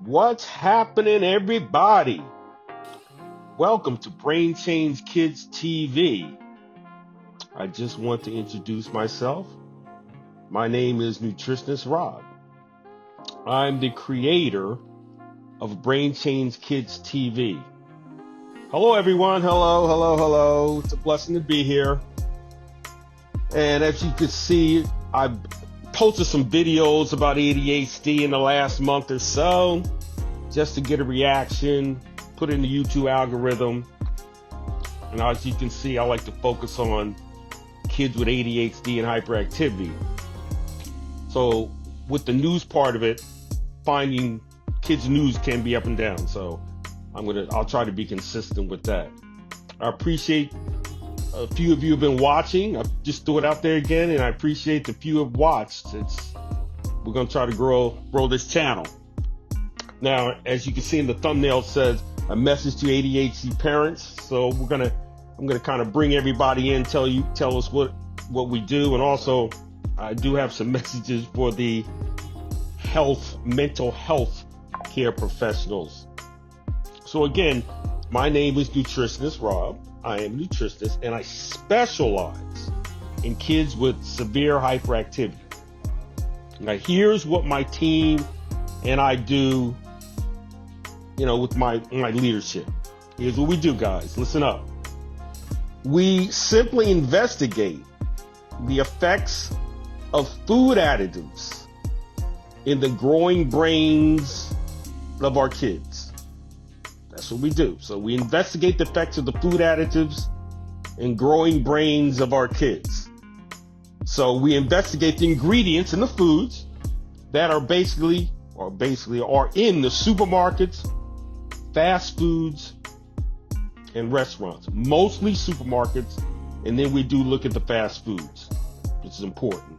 What's happening, everybody? Welcome to Brain Change Kids TV. I just want to introduce myself. My name is Nutritionist Rob. I'm the creator of Brain Change Kids TV. Hello, everyone. Hello. It's a blessing to be here. And as you can see, I've posted some videos about ADHD in the last month or so, just to get a reaction, put it in the YouTube algorithm. And as you can see, I like to focus on kids with ADHD and hyperactivity. So with the news part of it, finding kids' news can be up and down. So I'll try to be consistent with that. I appreciate a few of you have been watching. I just threw it out there again, and I appreciate the few have watched. We're going to try to grow this channel. Now, as you can see in the thumbnail, it says a message to ADHD parents. So I'm going to kind of bring everybody in, tell us what we do, and also I do have some messages for the mental health care professionals. So again, my name is Nutritionist Rob. I am a nutritionist, and I specialize in kids with severe hyperactivity. Now, here's what my team and I do, with my leadership. Here's what we do, guys. Listen up. We simply investigate the effects of food additives in the growing brains of our kids. That's what we do. So we investigate the effects of the food additives in growing brains of our kids. So we investigate the ingredients in the foods that are basically are in the supermarkets, fast foods, and restaurants. Mostly supermarkets, and then we do look at the fast foods, which is important.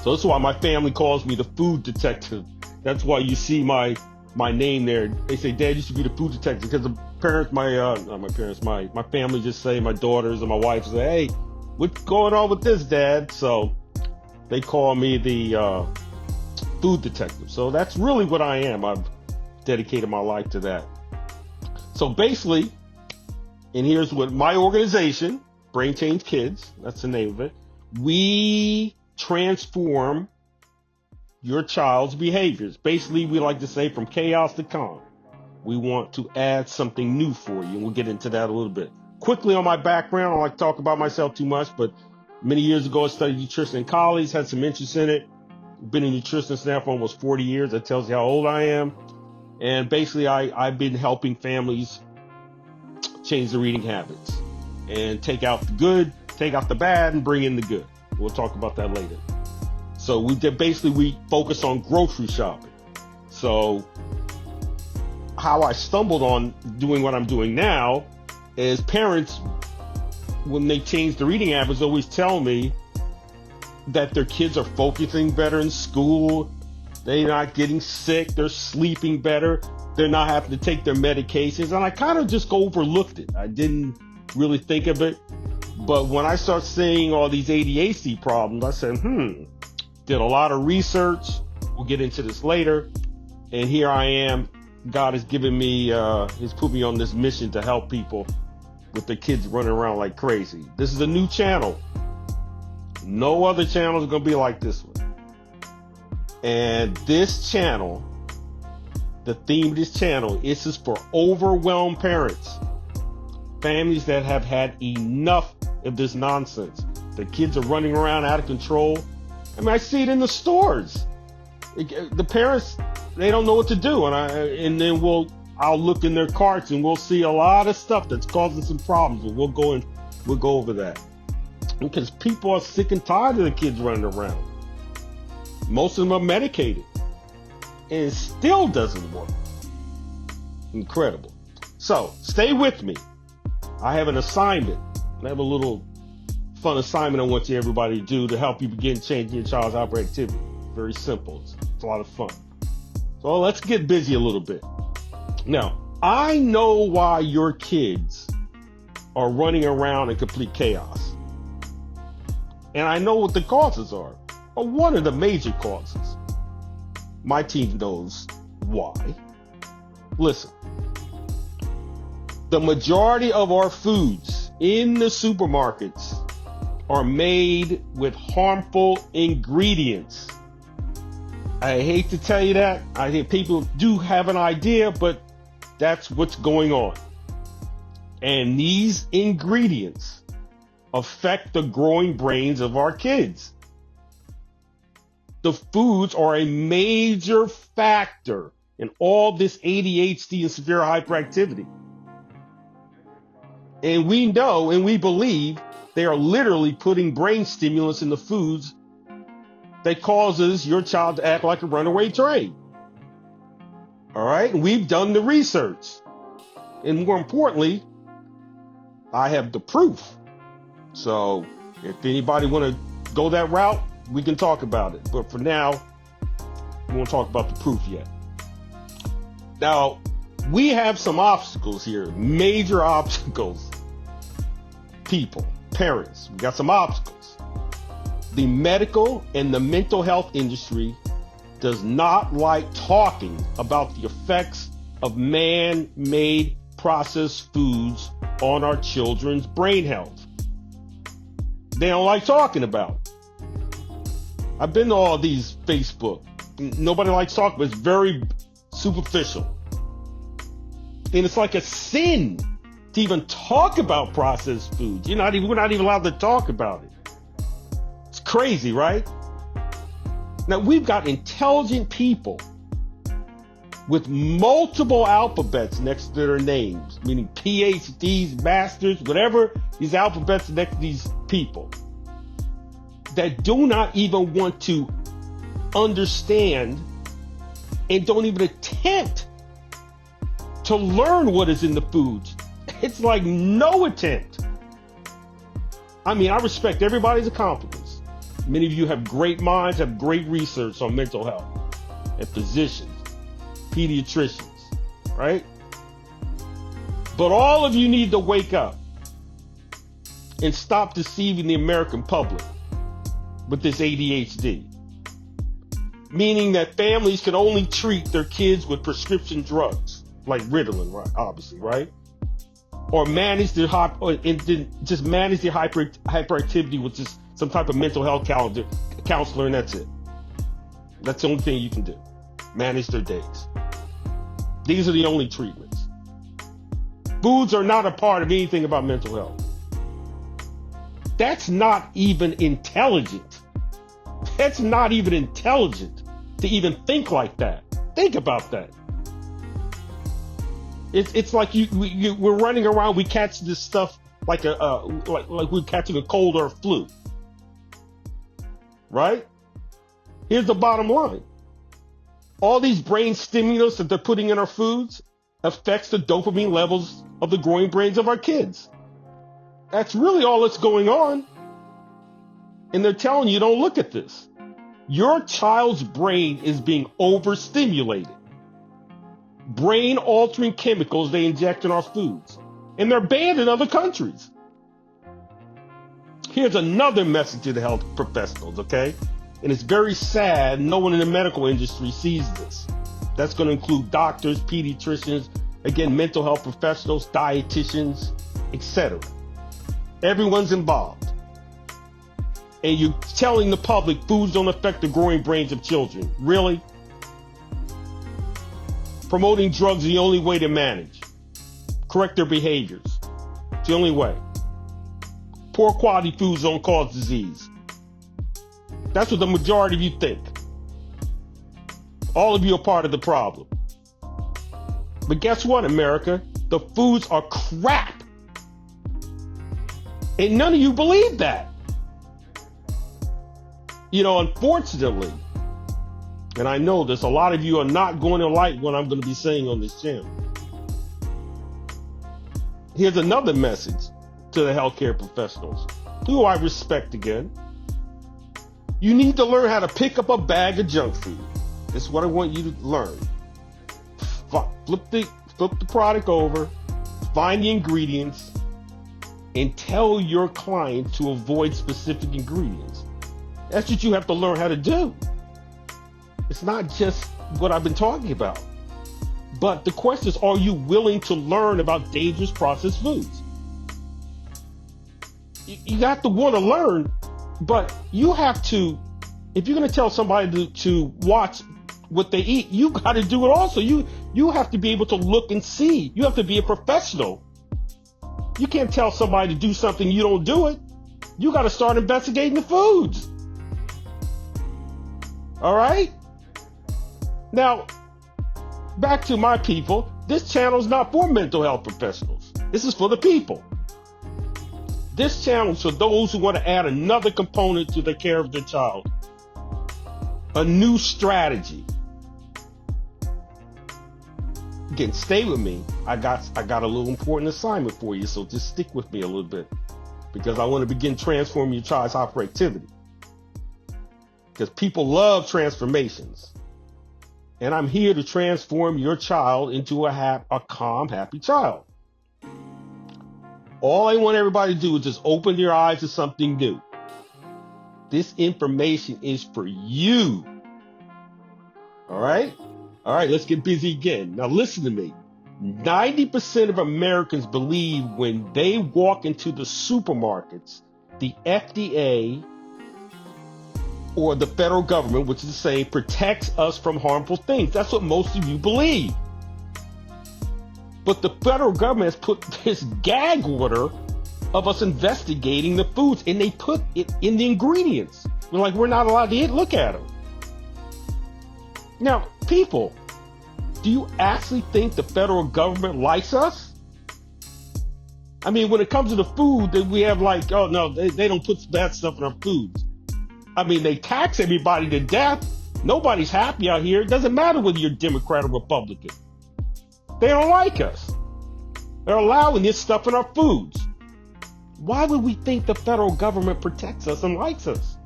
So that's why my family calls me the food detective. That's why you see my name there. They say, Dad, you should be the food detective, because the parents, my family just say, my daughters and my wife say, hey, what's going on with this, Dad? So they call me the food detective. So that's really what I am. I've dedicated my life to that. So basically, and here's what my organization, Brain Change Kids, that's the name of it, we transform your child's behaviors. Basically, we like to say from chaos to calm. We want to add something new for you, and we'll get into that a little bit. Quickly on my background, I don't like to talk about myself too much, but many years ago I studied nutrition in college, had some interest in it. Been a nutritionist now for almost 40 years. That tells you how old I am. And basically, I've been helping families change their eating habits and take out the good, take out the bad, and bring in the good. We'll talk about that later. So we focus on grocery shopping. So how I stumbled on doing what I'm doing now is parents, when they change their eating habits, always tell me that their kids are focusing better in school. They're not getting sick. They're sleeping better. They're not having to take their medications. And I kind of just overlooked it. I didn't really think of it. But when I start seeing all these ADHD problems, I said, did a lot of research. We'll get into this later. And here I am. God has given me, he's put me on this mission to help people with their kids running around like crazy. This is a new channel. No other channel is going to be like this one. And this channel, the theme of this channel, is for overwhelmed parents. Families that have had enough of this nonsense. The kids are running around out of control. I mean, I see it in the stores. The parents, they don't know what to do, and then I'll look in their carts and we'll see a lot of stuff that's causing some problems, and we'll go over that. Because people are sick and tired of the kids running around. Most of them are medicated, and it still doesn't work. Incredible. So stay with me. I have an assignment. I have a little fun assignment I want everybody to do to help you begin changing your child's hyperactivity. Very simple. It's a lot of fun. So let's get busy a little bit. Now, I know why your kids are running around in complete chaos. And I know what the causes are. But one of the major causes, my team knows Why? Listen, the majority of our foods in the supermarkets are made with harmful ingredients. I hate to tell you that. I think people do have an idea, but that's what's going on. And these ingredients affect the growing brains of our kids. The foods are a major factor in all this ADHD and severe hyperactivity. And we know and we believe they are literally putting brain stimulants in the foods that causes your child to act like a runaway train. All right? And we've done the research. And more importantly, I have the proof. So if anybody want to go that route, we can talk about it. But for now, we won't talk about the proof yet. Now, we have some obstacles here, major obstacles. People, parents, we got some obstacles. The medical and the mental health industry does not like talking about the effects of man-made processed foods on our children's brain health. They don't like talking about it. I've been to all these Facebook. Nobody likes talking, but it's very superficial. And it's like a sin to even talk about processed foods. We're not even allowed to talk about it. It's crazy, right? Now, we've got intelligent people with multiple alphabets next to their names, meaning PhDs, masters, whatever, these alphabets next to these people, that do not even want to understand and don't even attempt to learn what is in the foods. It's like no attempt. I mean, I respect everybody's accomplishments. Many of you have great minds, have great research on mental health, and physicians, pediatricians, right? But all of you need to wake up and stop deceiving the American public with this ADHD. Meaning that families can only treat their kids with prescription drugs, like Ritalin, right? Obviously, right? Or manage their just manage their hyperactivity with just some type of mental health counselor, and that's it. That's the only thing you can do. Manage their days. These are the only treatments. Foods are not a part of anything about mental health. That's not even intelligent. That's not even intelligent to even think like that. Think about that. It's like we're running around. We catch this stuff like we're catching a cold or a flu, right? Here's the bottom line: all these brain stimulants that they're putting in our foods affects the dopamine levels of the growing brains of our kids. That's really all that's going on. And they're telling you, don't look at this. Your child's brain is being overstimulated. Brain-altering chemicals they inject in our foods. And they're banned in other countries. Here's another message to the health professionals, okay? And it's very sad no one in the medical industry sees this. That's going to include doctors, pediatricians, again, mental health professionals, dietitians, etc. Everyone's involved. And you're telling the public foods don't affect the growing brains of children. Really? Promoting drugs is the only way to manage. Correct their behaviors. It's the only way. Poor quality foods don't cause disease. That's what the majority of you think. All of you are part of the problem. But guess what, America? The foods are crap. And none of you believe that. Unfortunately, and I know this, a lot of you are not going to like what I'm going to be saying on this channel. Here's another message to the healthcare professionals, who I respect again. You need to learn how to pick up a bag of junk food. This is what I want you to learn. Flip the product over, find the ingredients, and tell your client to avoid specific ingredients. That's what you have to learn how to do. It's not just what I've been talking about. But the question is, are you willing to learn about dangerous processed foods? You got to want to learn, but you have to, if you're going to tell somebody to watch what they eat, you got to do it also. You have to be able to look and see. You have to be a professional. You can't tell somebody to do something, you don't do it. You got to start investigating the foods. All right? Now, back to my people. This channel is not for mental health professionals. This is for the people. This channel is for those who want to add another component to the care of their child. A new strategy. Again, stay with me. I got a little important assignment for you, so just stick with me a little bit, because I want to begin transforming your child's hyperactivity. Because people love transformations. And I'm here to transform your child into a calm, happy child. All I want everybody to do is just open their eyes to something new. This information is for you. All right? All right, let's get busy again. Now listen to me. 90% of Americans believe when they walk into the supermarkets, the FDA or the federal government, which is the same, protects us from harmful things. That's what most of you believe. But the federal government has put this gag order of us investigating the foods, and they put it in the ingredients. We're like, we're not allowed to look at them. Now, people, do you actually think the federal government likes us? I mean, when it comes to the food, that we have like, oh no, they don't put bad stuff in our foods. I mean, they tax everybody to death. Nobody's happy out here. It doesn't matter whether you're Democrat or Republican. They don't like us. They're allowing this stuff in our foods. Why would we think the federal government protects us and likes us?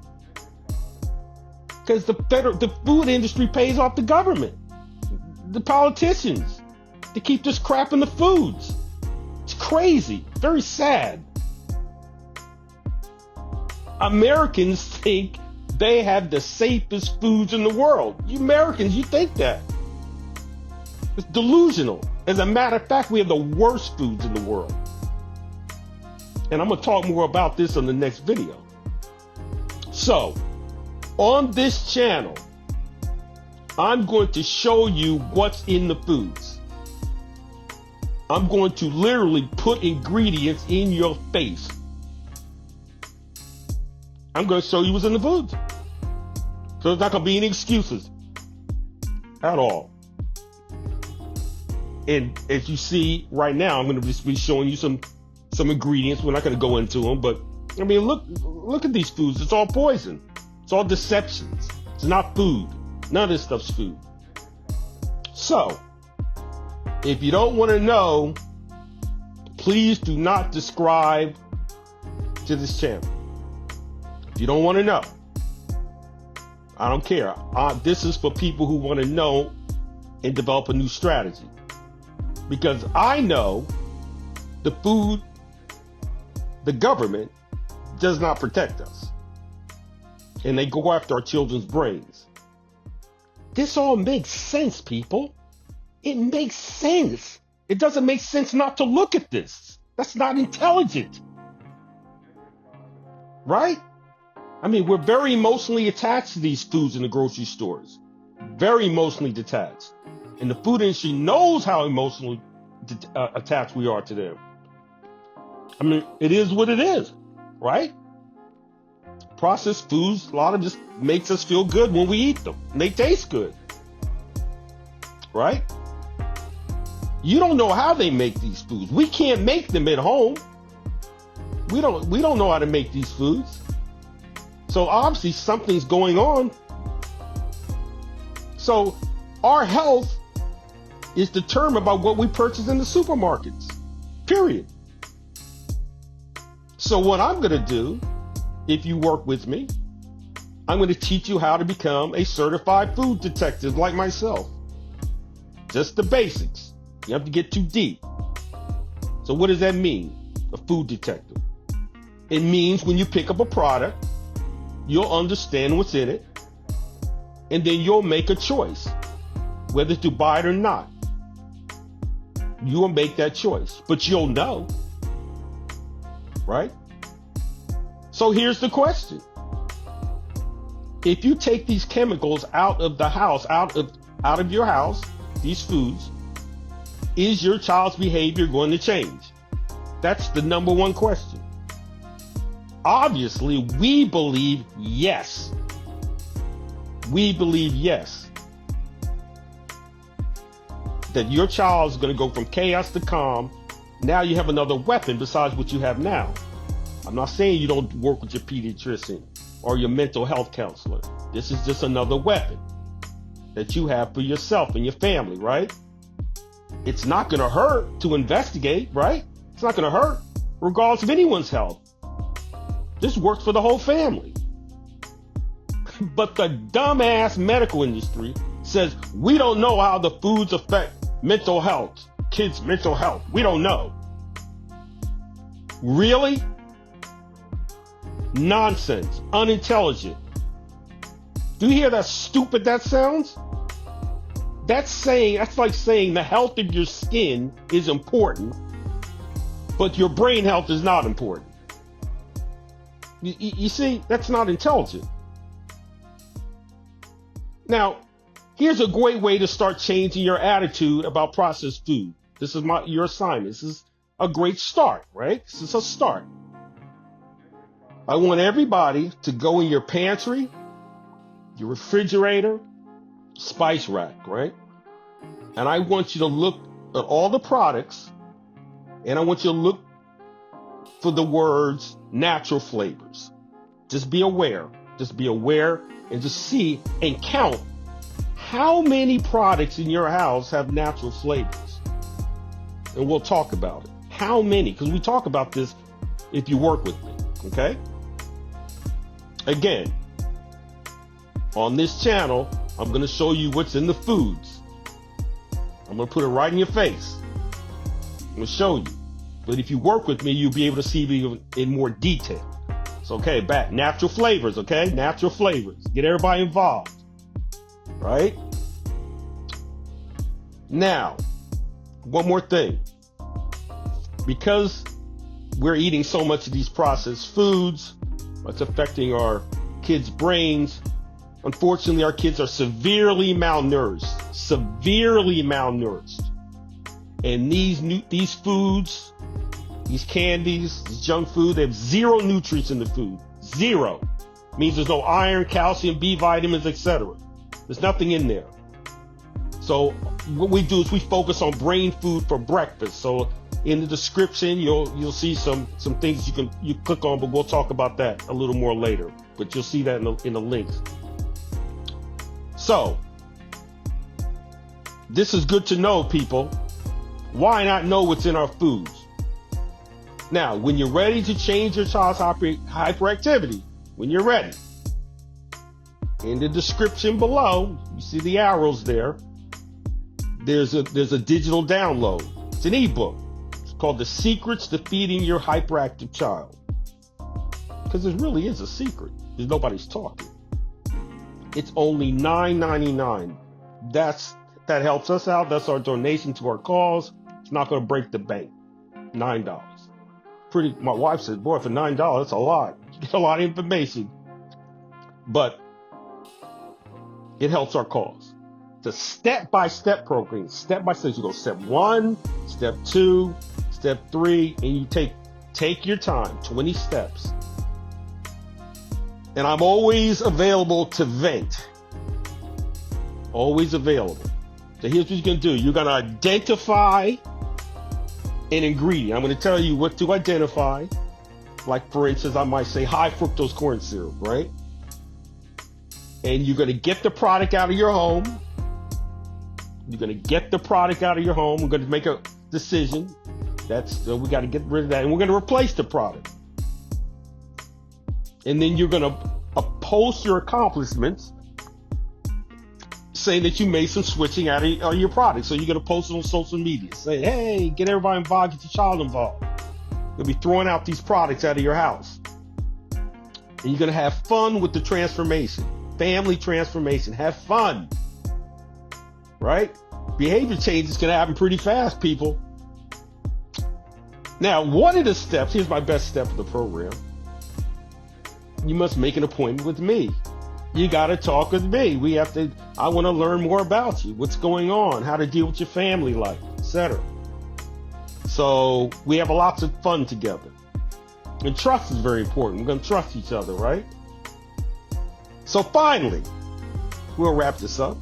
Because the food industry pays off the government, the politicians, to keep this crap in the foods. It's crazy, very sad. Americans think they have the safest foods in the world. You Americans, you think that. It's delusional. As a matter of fact, we have the worst foods in the world. And I'm going to talk more about this on the next video. So, on this channel, I'm going to show you what's in the foods. I'm going to literally put ingredients in your face. I'm going to show you what's in the foods. So there's not going to be any excuses at all. And as you see right now, I'm going to just be showing you some ingredients. We're not going to go into them, but I mean, look at these foods. It's all poison. It's all deceptions. It's not food. None of this stuff's food. So, if you don't want to know, please do not subscribe to this channel. If you don't want to know, I don't care. This is for people who want to know and develop a new strategy. Because I know the government does not protect us. And they go after our children's brains. This all makes sense, people. It makes sense. It doesn't make sense not to look at this. That's not intelligent. Right? I mean, we're very emotionally attached to these foods in the grocery stores. Very emotionally detached. And the food industry knows how emotionally attached we are to them. I mean, it is what it is, right? Processed foods, a lot of just makes us feel good when we eat them. And they taste good, right? You don't know how they make these foods. We can't make them at home. We don't know how to make these foods. So obviously something's going on. So our health is determined by what we purchase in the supermarkets, period. So what I'm going to do, if you work with me, I'm going to teach you how to become a certified food detective like myself. Just the basics. You have to get too deep. So what does that mean, a food detective? It means when you pick up a product, you'll understand what's in it, and then you'll make a choice, whether to buy it or not. You will make that choice, but you'll know, right? So here's the question. If you take these chemicals out of the house, out of your house, these foods, is your child's behavior going to change? That's the number one question. Obviously, we believe yes. We believe yes. That your child is going to go from chaos to calm. Now you have another weapon besides what you have now. I'm not saying you don't work with your pediatrician or your mental health counselor. This is just another weapon that you have for yourself and your family, right? It's not going to hurt to investigate, right? It's not going to hurt regardless of anyone's health. This works for the whole family. But the dumbass medical industry says we don't know how the foods affect mental health, kids' mental health. We don't know. Really? Nonsense. Unintelligent. Do you hear how stupid that sounds? That's like saying the health of your skin is important, but your brain health is not important. You see, that's not intelligent. Now, here's a great way to start changing your attitude about processed food. This is your assignment. This is a great start, right? This is a start. I want everybody to go in your pantry, your refrigerator, spice rack, right? And I want you to look at all the products, and I want you to look for the words natural flavors. Just be aware. Just be aware and just see and count how many products in your house have natural flavors. And we'll talk about it. How many? Because we talk about this if you work with me, okay? Again, on this channel, I'm going to show you what's in the foods. I'm going to put it right in your face. I'm going to show you. But if you work with me, you'll be able to see me in more detail. So, okay, back. Natural flavors, okay? Natural flavors. Get everybody involved. Right? Now, one more thing. Because we're eating so much of these processed foods, it's affecting our kids' brains. Unfortunately, our kids are severely malnourished. Severely malnourished. And these foods, these candies, this junk food, they have zero nutrients in the food. Zero. Means there's no iron, calcium, B vitamins, etc. There's nothing in there. So what we do is we focus on brain food for breakfast. So in the description, you'll see some things you click on, but we'll talk about that a little more later. But you'll see that in the links. So this is good to know, people. Why not know what's in our foods? Now, when you're ready to change your child's hyperactivity, when you're ready, in the description below, you see the arrows there. There's a digital download. It's an ebook. It's called The Secrets to Feeding Your Hyperactive Child. Because it really is a secret. Because nobody's talking. It's only $9.99. That helps us out. That's our donation to our cause. It's not going to break the bank. $9. My wife said, boy, for $9, that's a lot. You get a lot of information. But it helps our cause. It's a step-by-step program. Step-by-step. You go step 1, step 2, step 3, and you take your time, 20 steps. And I'm always available to vent. Always available. So here's what you're going to do. You're going to identify an ingredient. I'm going to tell you what to identify. Like, for instance, I might say high fructose corn syrup, right? And you're going to get the product out of your home. You're going to get the product out of your home. We're going to make a decision. We got to get rid of that. And we're going to replace the product. And then you're going to post your accomplishments saying that you made some switching out of your product. So you're going to post it on social media. Say, hey, get everybody involved, get your child involved. You'll be throwing out these products out of your house. And you're going to have fun with the transformation. Family transformation. Have fun. Right? Behavior change is going to happen pretty fast, people. Now, one of the steps, here's my best step of the program. You must make an appointment with me. You got to talk with me. I want to learn more about you, what's going on, how to deal with your family life, etc. So we have lots of fun together. And trust is very important. We're going to trust each other, right? So finally, we'll wrap this up.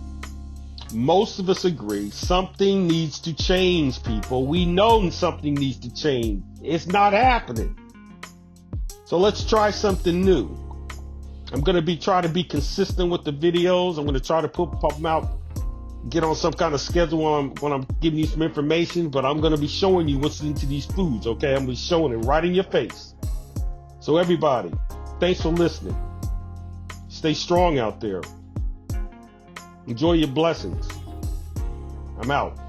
Most of us agree something needs to change, people. We know something needs to change. It's not happening. So let's try something new. I'm going to try to be consistent with the videos. I'm going to try to pop them out, get on some kind of schedule when I'm giving you some information, but I'm going to be showing you what's into these foods, okay? I'm going to be showing it right in your face. So everybody, thanks for listening. Stay strong out there. Enjoy your blessings. I'm out.